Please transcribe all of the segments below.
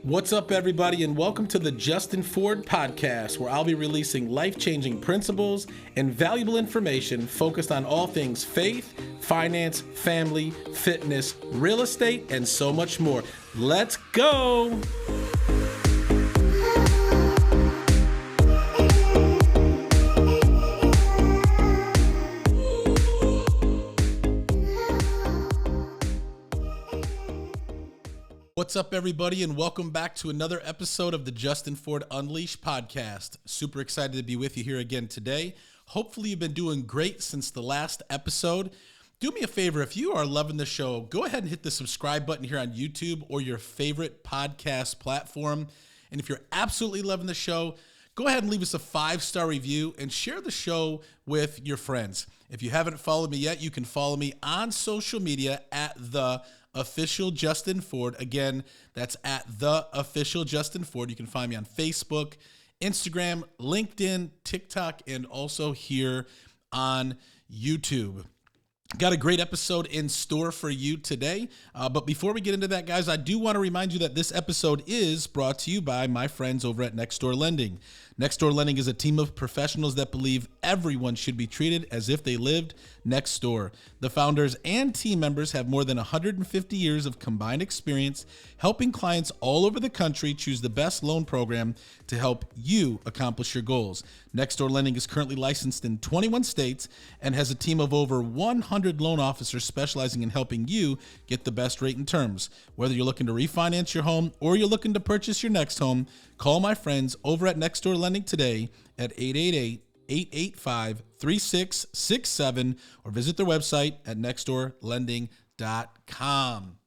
What's up, everybody, and welcome to the Justin Ford podcast, where I'll be releasing life-changing principles and valuable information focused on all things faith, finance, family, fitness, real estate, and so much more. Let's go! What's up, everybody, and welcome back to another episode of the Justin Ford Unleashed podcast. Super excited to be with you here again today. Hopefully you've been doing great since the last episode. Do me a favor, if you are loving the show, go ahead and hit the subscribe button here on YouTube or your favorite podcast platform. And if you're absolutely loving the show, go ahead and leave us a 5-star review and share the show with your friends. If you haven't followed me yet, you can follow me on social media at the Official Justin Ford. Again, that's at the Official Justin Ford. You can find me on Facebook, Instagram, LinkedIn, TikTok, and also here on YouTube. Got a great episode in store for you today. But before we get into that, guys, I do want to remind you that this episode is brought to you by my friends over at Next Door Lending. Next Door Lending is a team of professionals that believe everyone should be treated as if they lived next door. The founders and team members have more than 150 years of combined experience helping clients all over the country choose the best loan program to help you accomplish your goals. Next Door Lending is currently licensed in 21 states and has a team of over 100 loan officers specializing in helping you get the best rate and terms. Whether you're looking to refinance your home or you're looking to purchase your next home, call my friends over at Next Door Lending today at 888-885-3667 or visit their website at nextdoorlending.com.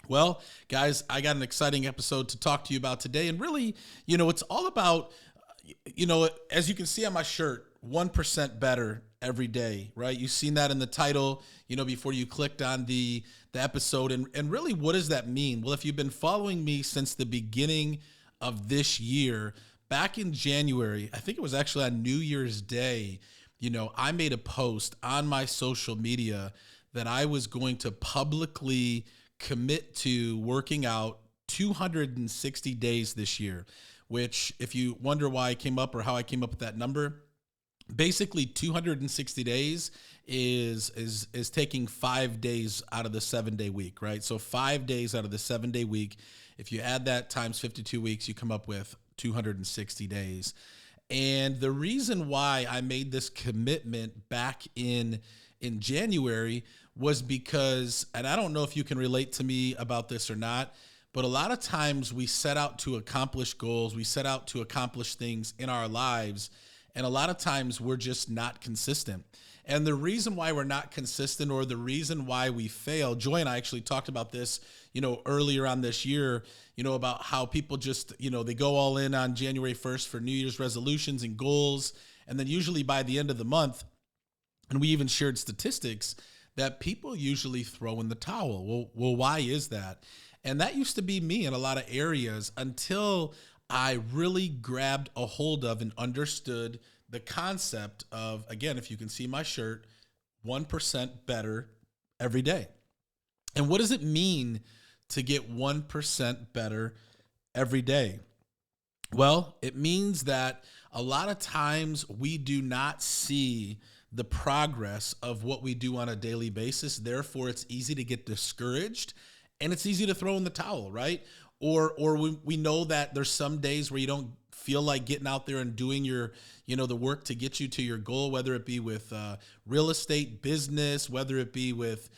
Well, guys, I got an exciting episode to talk to you about today. And really, it's all about, as you can see on my shirt, 1% better every day, right? You've seen that in the title, before you clicked on the episode. And really, what does that mean? Well, if you've been following me since the beginning of this year, back in January, I think it was actually on New Year's Day, I made a post on my social media that I was going to publicly commit to working out 260 days this year, which, if you wonder why I came up or how I came up with that number, basically 260 days is taking 5 days out of the 7-day week, right? So 5 days out of the 7-day week, if you add that times 52 weeks, you come up with 260 days. And the reason why I made this commitment back in January was because, and I don't know if you can relate to me about this or not, but a lot of times we set out to accomplish goals, we set out to accomplish things in our lives, and a lot of times we're just not consistent. And the reason why we're not consistent, or the reason why we fail, Joy and I actually talked about this, earlier on this year, about how people just, they go all in on January 1st for New Year's resolutions and goals. And then usually by the end of the month, and we even shared statistics that people usually throw in the towel. Well, why is that? And that used to be me in a lot of areas until I really grabbed a hold of and understood the concept of, again, if you can see my shirt, 1% better every day. And what does it mean to get 1% better every day? Well, it means that a lot of times we do not see the progress of what we do on a daily basis. Therefore, it's easy to get discouraged and it's easy to throw in the towel, right? Or we know that there's some days where you don't feel like getting out there and doing your, the work to get you to your goal, whether it be with real estate, business, whether it be with,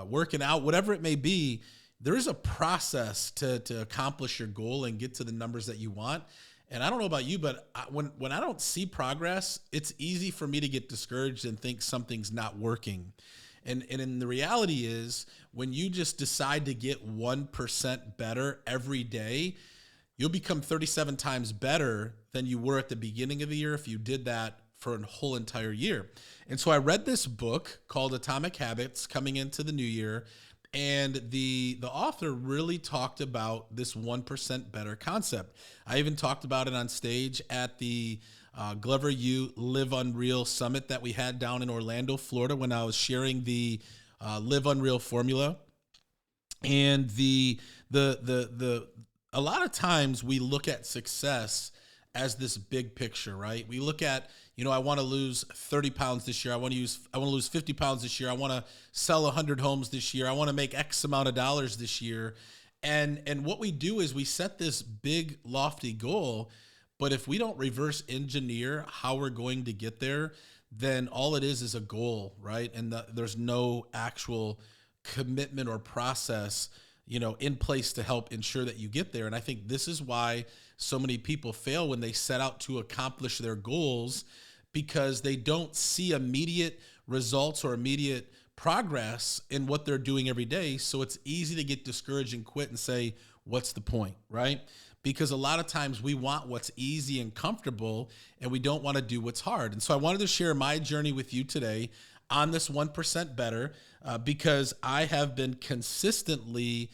working out, whatever it may be. There is a process to accomplish your goal and get to the numbers that you want. And I don't know about you, but when I don't see progress, it's easy for me to get discouraged and think something's not working. And in the reality is, when you just decide to get 1% better every day, you'll become 37 times better than you were at the beginning of the year if you did that for a whole entire year. And so I read this book called Atomic Habits coming into the new year, and the author really talked about this 1% better concept. I even talked about it on stage at the Glover U Live Unreal Summit that we had down in Orlando, Florida, when I was sharing the Live Unreal formula. And the a lot of times we look at success as this big picture, right? We look at, I want to lose 30 pounds this year. I want to lose 50 pounds this year. I want to sell 100 homes this year. I want to make X amount of dollars this year. And what we do is we set this big lofty goal, but if we don't reverse engineer how we're going to get there, then all it is a goal, right? And there's no actual commitment or process, in place to help ensure that you get there. And I think this is why so many people fail when they set out to accomplish their goals, because they don't see immediate results or immediate progress in what they're doing every day. So it's easy to get discouraged and quit and say, what's the point, right? Because a lot of times we want what's easy and comfortable, and we don't want to do what's hard. And so I wanted to share my journey with you today on this 1% better, because I have been consistently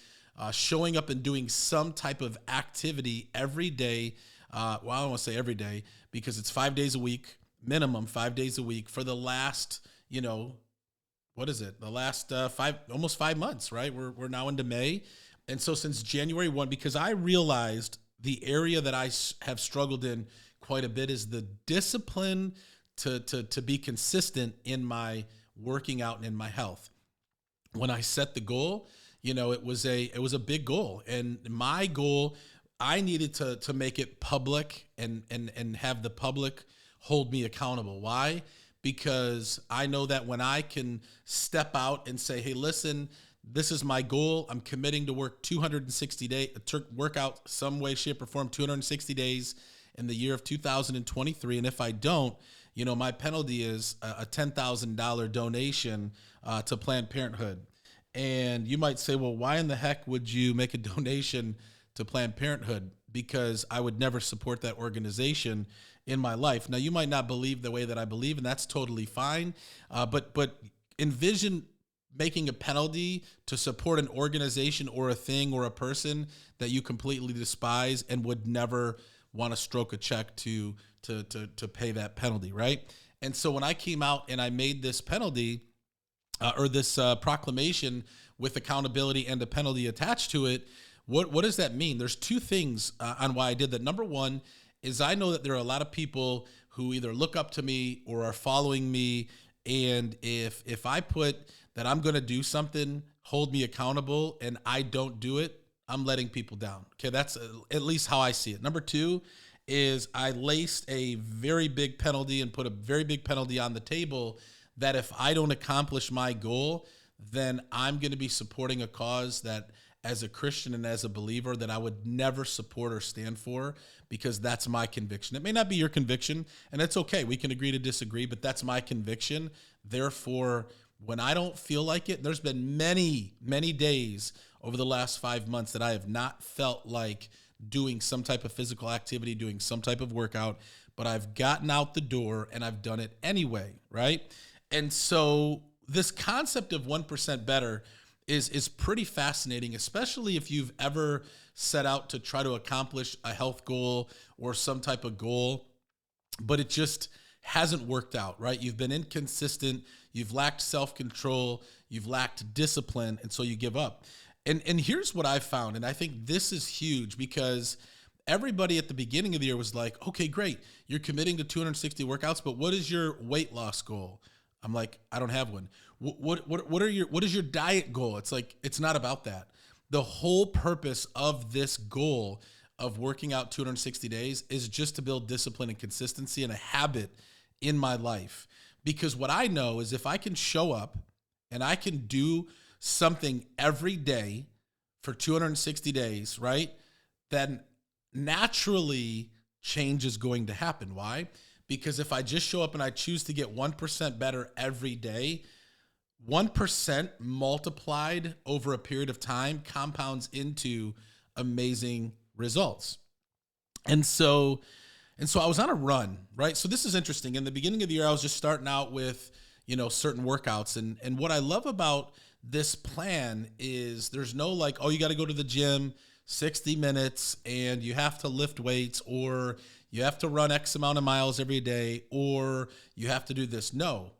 showing up and doing some type of activity every day. I don't want to say every day, because it's 5 days a week, minimum 5 days a week for the last, what is it? The last almost 5 months, right? We're now into May. And so since January 1, because I realized the area that I have struggled in quite a bit is the discipline to be consistent in my working out and in my health. When I set the goal, it was a big goal, and my goal, I needed to make it public and have the public hold me accountable. Why? Because I know that when I can step out and say, hey, listen, this is my goal. I'm committing to work 260 days, work out some way, shape, or form 260 days in the year of 2023. And if I don't, my penalty is a $10,000 donation to Planned Parenthood. And you might say, well, why in the heck would you make a donation to Planned Parenthood? Because I would never support that organization in my life. Now, you might not believe the way that I believe, and that's totally fine. But envision making a penalty to support an organization or a thing or a person that you completely despise and would never want to stroke a check to pay that penalty, right? And so when I came out and I made this penalty or this proclamation with accountability and a penalty attached to it, what does that mean? There's two things on why I did that. Number one is I know that there are a lot of people who either look up to me or are following me, and if I put that I'm going to do something, hold me accountable, and I don't do it, I'm letting people down. Okay, that's at least how I see it. Number two is I laced a very big penalty and put a very big penalty on the table that if I don't accomplish my goal, then I'm going to be supporting a cause that as a Christian and as a believer that I would never support or stand for, because that's my conviction. It may not be your conviction, and it's okay. We can agree to disagree, but that's my conviction. Therefore, when I don't feel like it, there's been many, many days over the last 5 months that I have not felt like doing some type of physical activity, doing some type of workout, but I've gotten out the door and I've done it anyway, right? And so this concept of 1% better is pretty fascinating, especially if you've ever set out to try to accomplish a health goal or some type of goal, but it just hasn't worked out, right? You've been inconsistent, you've lacked self-control, you've lacked discipline, and so you give up. And here's what I found, and I think this is huge, because everybody at the beginning of the year was like, okay, great, you're committing to 260 workouts, but what is your weight loss goal? I'm like, I don't have one. What is your diet goal? It's like, it's not about that. The whole purpose of this goal of working out 260 days is just to build discipline and consistency and a habit in my life. Because what I know is if I can show up and I can do something every day for 260 days, right? Then naturally change is going to happen. Why? Because if I just show up and I choose to get 1% better every day, 1% multiplied over a period of time compounds into amazing results. And so I was on a run, right? So this is interesting. In the beginning of the year, I was just starting out with, certain workouts. And what I love about this plan is there's no like, oh, you got to go to the gym 60 minutes and you have to lift weights, or you have to run X amount of miles every day, or you have to do this. No,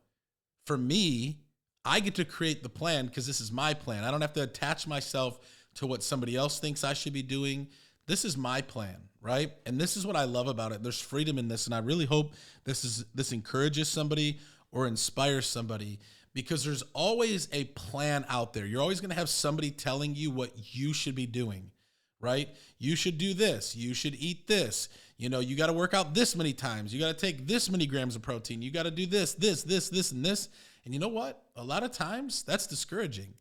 for me, I get to create the plan because this is my plan. I don't have to attach myself to what somebody else thinks I should be doing. This is my plan, right? And this is what I love about it. There's freedom in this, and I really hope this encourages somebody or inspires somebody, because there's always a plan out there. You're always going to have somebody telling you what you should be doing, right? You should do this. You should eat this. You got to work out this many times. You got to take this many grams of protein. You got to do this, and this. And you know what? A lot of times that's discouraging,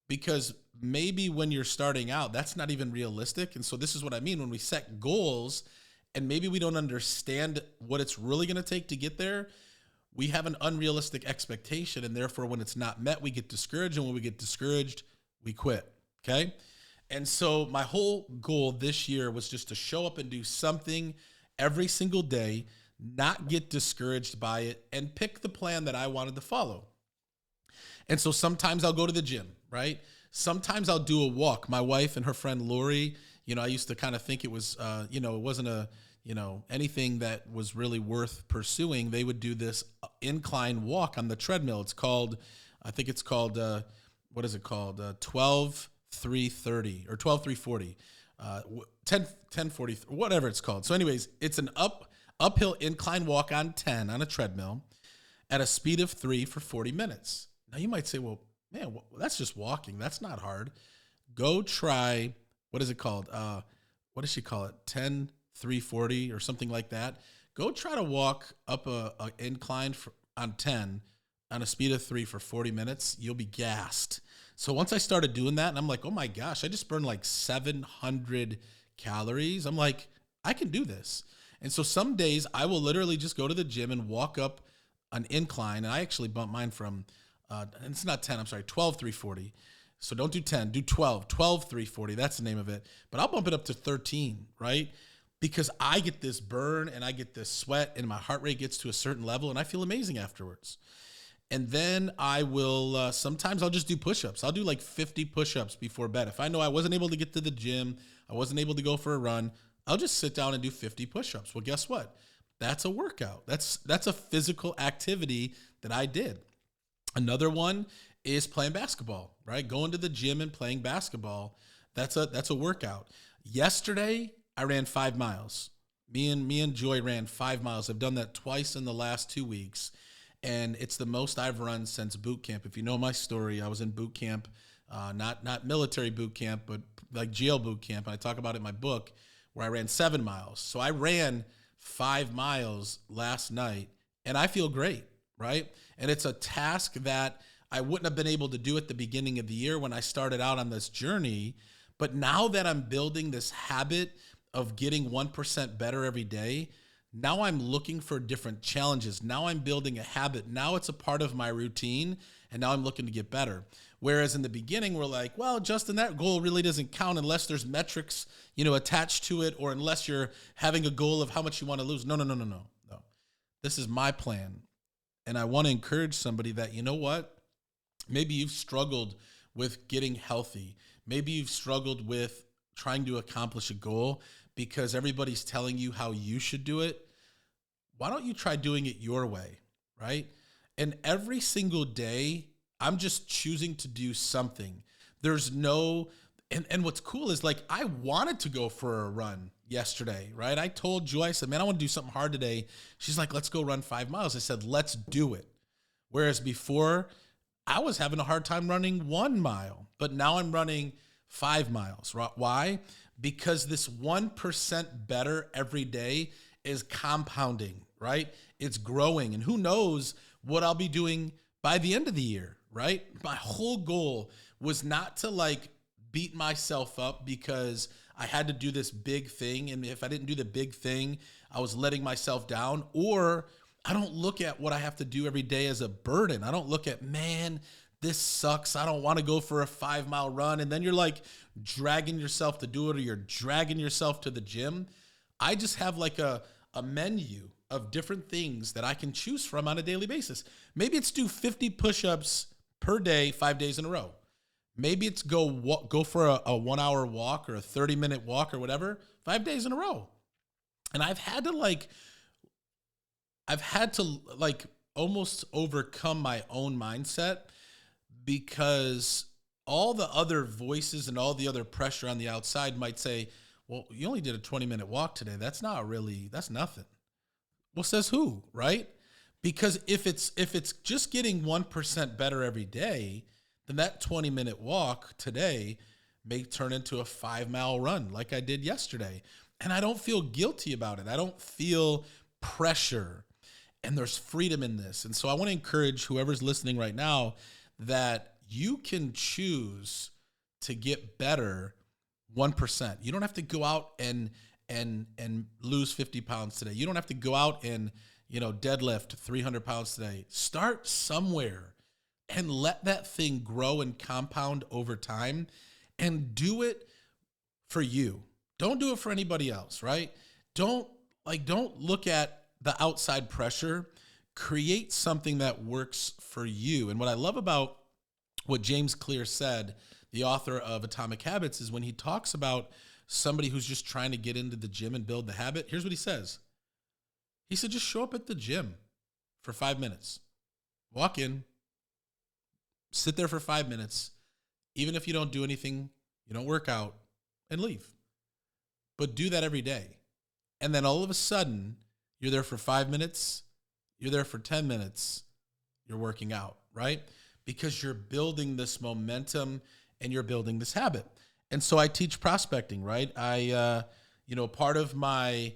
because maybe when you're starting out, that's not even realistic. And so this is what I mean when we set goals and maybe we don't understand what it's really going to take to get there. We have an unrealistic expectation, and therefore when it's not met, we get discouraged. And when we get discouraged, we quit. Okay. And so my whole goal this year was just to show up and do something every single day, not get discouraged by it, and pick the plan that I wanted to follow. And so sometimes I'll go to the gym, right? Sometimes I'll do a walk. My wife and her friend Lori, I used to kind of think it was, it wasn't anything that was really worth pursuing. They would do this incline walk on the treadmill. I think it's called, what is it called? 12-3-30 or 12-3-40, 10-40, whatever it's called. So anyways, it's an uphill incline walk on 10 on a treadmill at a speed of 3 for 40 minutes. Now you might say, well, man, that's just walking. That's not hard. Go try, what is it called? What does she call it? 10-3-40 or something like that. Go try to walk up a incline on 10 on a speed of 3 for 40 minutes. You'll be gassed. So once I started doing that, and I'm like, oh my gosh, I just burned like 700 calories. I'm like, I can do this. And so some days I will literally just go to the gym and walk up an incline. And I actually bumped mine from, and it's not 10, I'm sorry, 12-3-40. So don't do 10, do 12-3-40. That's the name of it. But I'll bump it up to 13, right? Because I get this burn and I get this sweat and my heart rate gets to a certain level and I feel amazing afterwards. And then I will, sometimes I'll just do push-ups. I'll do like 50 push-ups before bed. If I know I wasn't able to get to the gym, I wasn't able to go for a run, I'll just sit down and do 50 push-ups. Well, guess what? That's a workout. That's a physical activity that I did. Another one is playing basketball, right? Going to the gym and playing basketball. That's a workout. Yesterday, I ran 5 miles. Me and Joy ran 5 miles. I've done that twice in the last 2 weeks. And it's the most I've run since boot camp. If you know my story, I was in boot camp, not military boot camp, but like jail boot camp. And I talk about it in my book where I ran 7 miles. So I ran 5 miles last night and I feel great, right? And it's a task that I wouldn't have been able to do at the beginning of the year when I started out on this journey. But now that I'm building this habit of getting 1% better every day, now I'm looking for different challenges. Now I'm building a habit. Now it's a part of my routine, and now I'm looking to get better. Whereas in the beginning, we're like, well, Justin, that goal really doesn't count unless there's metrics, attached to it, or unless you're having a goal of how much you want to lose. No. This is my plan. And I want to encourage somebody that, you know what? Maybe you've struggled with getting healthy. Maybe you've struggled with trying to accomplish a goal because everybody's telling you how you should do it. Why don't you try doing it your way, right? And every single day, I'm just choosing to do something. There's no, and what's cool is like, I wanted to go for a run yesterday, right? I told Joy, I said, man, I want to do something hard today. She's like, let's go run 5 miles. I said, let's do it. Whereas before, I was having a hard time running 1 mile, but now I'm running 5 miles. Why? Because this 1% better every day is compounding, right? It's growing. And who knows what I'll be doing by the end of the year, right? My whole goal was not to like beat myself up because I had to do this big thing. And if I didn't do the big thing, I was letting myself down. Or I don't look at what I have to do every day as a burden. I don't look at, man, this sucks. I don't want to go for a 5 mile run. And then you're like dragging yourself to do it, or you're dragging yourself to the gym. I just have like a menu of different things that I can choose from on a daily basis. Maybe it's do 50 push-ups per day, 5 days in a row. Maybe it's go for a 1 hour walk or a 30-minute walk or whatever, 5 days in a row. And I've had to almost overcome my own mindset, because all the other voices and all the other pressure on the outside might say, Well, you only did a 20-minute walk today. That's nothing. Well, says who, right? Because if it's just getting 1% better every day, then that 20-minute walk today may turn into a 5-mile run like I did yesterday. And I don't feel guilty about it. I don't feel pressure. And there's freedom in this. And so I want to encourage whoever's listening right now that you can choose to get better 1%. You don't have to go out and lose 50 pounds today. You don't have to go out and, deadlift 300 pounds today. Start somewhere and let that thing grow and compound over time, and do it for you. Don't do it for anybody else, right? Don't look at the outside pressure. Create something that works for you. And what I love about what James Clear said, the author of Atomic Habits, is when he talks about somebody who's just trying to get into the gym and build the habit. Here's what he says. He said, just show up at the gym for 5 minutes. Walk in, sit there for 5 minutes. Even if you don't do anything, you don't work out, and leave. But do that every day. And then all of a sudden, you're there for 5 minutes, you're there for 10 minutes, you're working out, right? Because you're building this momentum and you're building this habit. And so I teach prospecting, right? Part of my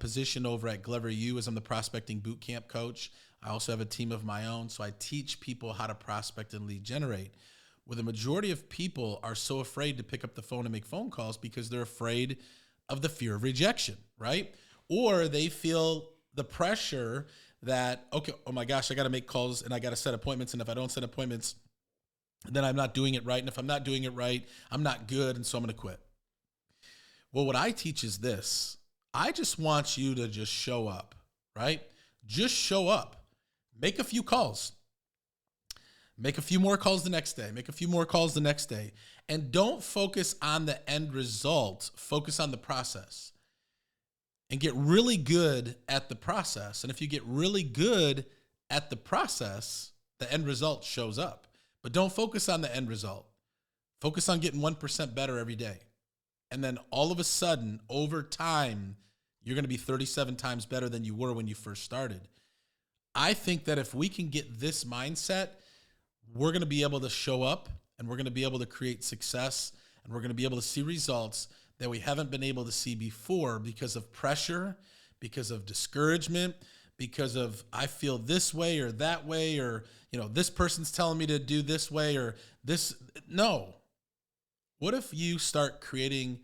position over at Glover U is I'm the prospecting boot camp coach. I also have a team of my own. So I teach people how to prospect and lead generate. Well, the majority of people are so afraid to pick up the phone and make phone calls because they're afraid of the fear of rejection, right? Or they feel the pressure that, okay, oh my gosh, I got to make calls and I got to set appointments. And if I don't set appointments, then I'm not doing it right. And if I'm not doing it right, I'm not good. And so I'm going to quit. Well, what I teach is this. I just want you to just show up, right? Just show up. Make a few calls. Make a few more calls the next day. Make a few more calls the next day. And don't focus on the end result. Focus on the process. And get really good at the process. And if you get really good at the process, the end result shows up. But don't focus on the end result. Focus on getting 1% better every day. And then all of a sudden, over time, you're going to be 37 times better than you were when you first started. I think that if we can get this mindset, we're going to be able to show up and we're going to be able to create success and we're going to be able to see results that we haven't been able to see before because of pressure, because of discouragement, because of I feel this way or that way, or this person's telling me to do this way or this. No. What if you start creating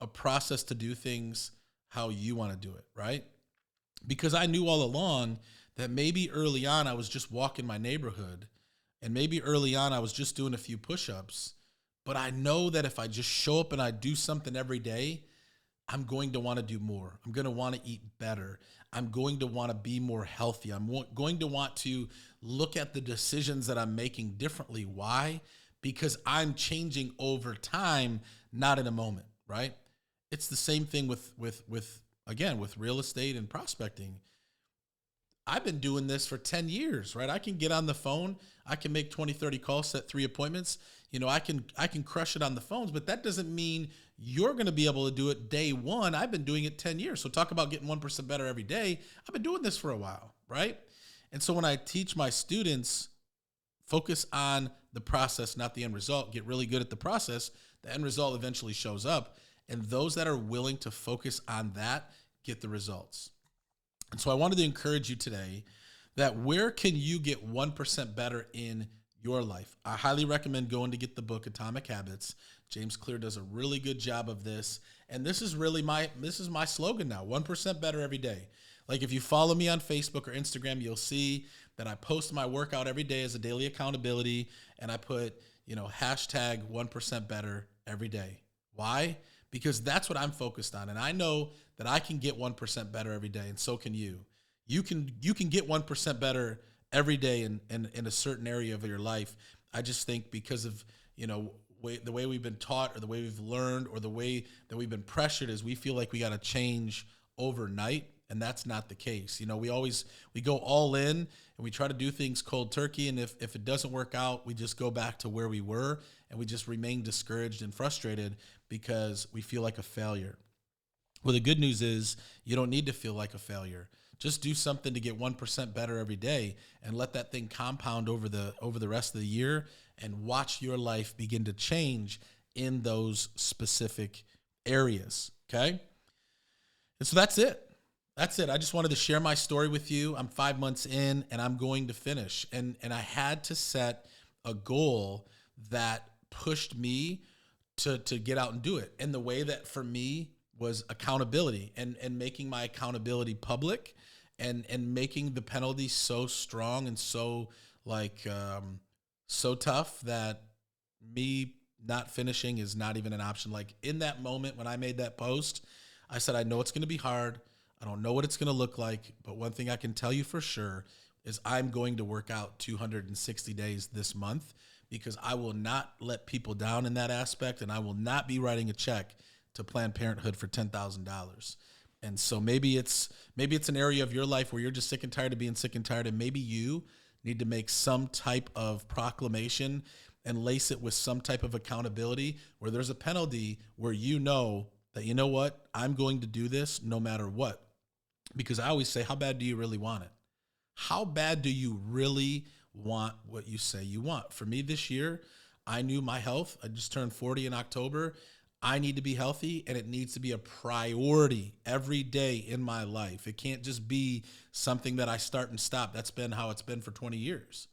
a process to do things how you want to do it, right? Because I knew all along that maybe early on I was just walking my neighborhood and maybe early on I was just doing a few push-ups, but I know that if I just show up and I do something every day, I'm going to want to do more. I'm going to want to eat better. I'm going to want to be more healthy. I'm going to want to look at the decisions that I'm making differently. Why? Because I'm changing over time, not in a moment, right? It's the same thing with real estate and prospecting. I've been doing this for 10 years, right? I can get on the phone. I can make 20, 30 calls, set 3 appointments. I can crush it on the phones, but that doesn't mean you're going to be able to do it day one. I've been doing it 10 years. So talk about getting 1% better every day. I've been doing this for a while, right? And so when I teach my students, focus on the process, not the end result. Get really good at the process. The end result eventually shows up. And those that are willing to focus on that get the results. And so I wanted to encourage you today that where can you get 1% better in your life? I highly recommend going to get the book Atomic Habits. James Clear does a really good job of this. And this is really my slogan now, 1% better every day. Like if you follow me on Facebook or Instagram, you'll see that I post my workout every day as a daily accountability. And I put, hashtag 1% better every day. Why? Because that's what I'm focused on. And I know that I can get 1% better every day. And so can you. You can get 1% better every day in a certain area of your life. I just think because of, the way we've been taught or the way we've learned or the way that we've been pressured is we feel like we got to change overnight. And that's not the case. We go all in and we try to do things cold turkey. And if it doesn't work out, we just go back to where we were and we just remain discouraged and frustrated because we feel like a failure. Well, the good news is you don't need to feel like a failure. Just do something to get 1% better every day and let that thing compound over the rest of the year and watch your life begin to change in those specific areas. Okay? And so that's it. That's it. I just wanted to share my story with you. I'm 5 months in and I'm going to finish. And I had to set a goal that pushed me to get out and do it. And the way that for me was accountability and making my accountability public and making the penalty so strong and so so tough that me not finishing is not even an option. Like in that moment when I made that post, I said, I know it's going to be hard. I don't know what it's going to look like, but one thing I can tell you for sure is I'm going to work out 260 days this month because I will not let people down in that aspect, and I will not be writing a check to Planned Parenthood for $10,000. And so maybe it's an area of your life where you're just sick and tired of being sick and tired, and maybe you need to make some type of proclamation and lace it with some type of accountability where there's a penalty where you know that, you know what, I'm going to do this no matter what. Because I always say, how bad do you really want it? How bad do you really want what you say you want? For me this year, I knew my health. I just turned 40 in October. I need to be healthy, and it needs to be a priority every day in my life. It can't just be something that I start and stop. That's been how it's been for 20 years.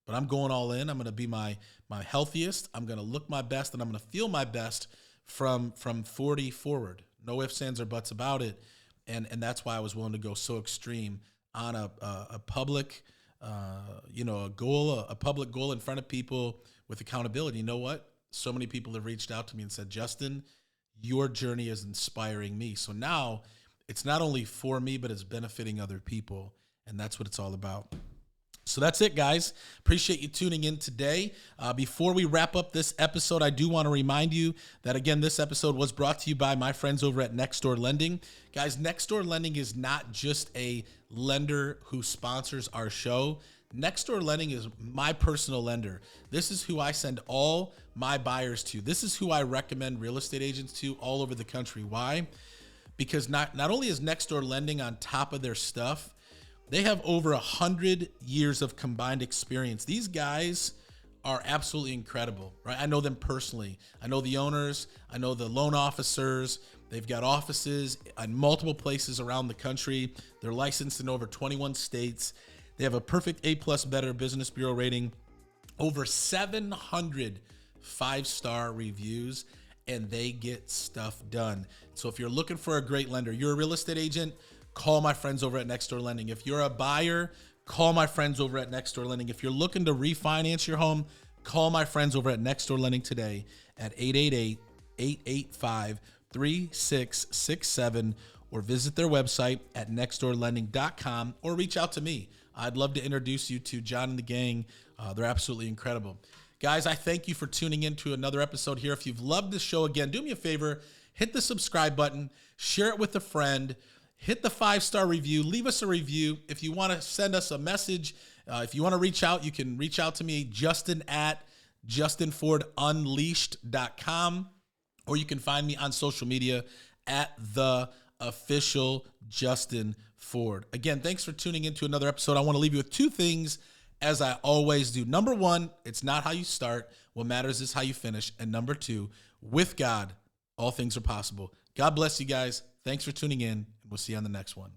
But I'm going all in. I'm going to be my healthiest. I'm going to look my best, and I'm going to feel my best from 40 forward. No ifs, ands, or buts about it. And that's why I was willing to go so extreme on a public, a goal, a public goal in front of people with accountability. You know what? So many people have reached out to me and said, Justin, your journey is inspiring me. So now it's not only for me, but it's benefiting other people. And that's what it's all about. So that's it, guys. Appreciate you tuning in today. Before we wrap up this episode, I do want to remind you that, again, this episode was brought to you by my friends over at Next Door Lending. Guys, Next Door Lending is not just a lender who sponsors our show. Next Door Lending is my personal lender. This is who I send all my buyers to. This is who I recommend real estate agents to all over the country. Why? Because not only is Next Door Lending on top of their stuff, they have over 100 years of combined experience. These guys are absolutely incredible, right? I know them personally. I know the owners. I know the loan officers. They've got offices in multiple places around the country. They're licensed in over 21 states. They have a perfect A+ Better Business Bureau rating, over 700 5-star reviews, and they get stuff done. So if you're looking for a great lender, you're a real estate agent, call my friends over at Next Door Lending. If you're a buyer, call my friends over at Next Door Lending. If you're looking to refinance your home, call my friends over at Next Door Lending today at 888-885-3667 or visit their website at nextdoorlending.com or reach out to me. I'd love to introduce you to John and the gang. They're absolutely incredible. Guys, I thank you for tuning in to another episode here. If you've loved this show, again, do me a favor, hit the subscribe button, share it with a friend, hit the 5-star review, leave us a review. If you want to send us a message, if you want to reach out, you can reach out to me, Justin at justinfordunleashed.com, or you can find me on social media at the official Justin Ford. Again, thanks for tuning into another episode. I want to leave you with 2 things, as I always do. Number 1, it's not how you start. What matters is how you finish. And number 2, with God, all things are possible. God bless you guys. Thanks for tuning in, and we'll see you on the next one.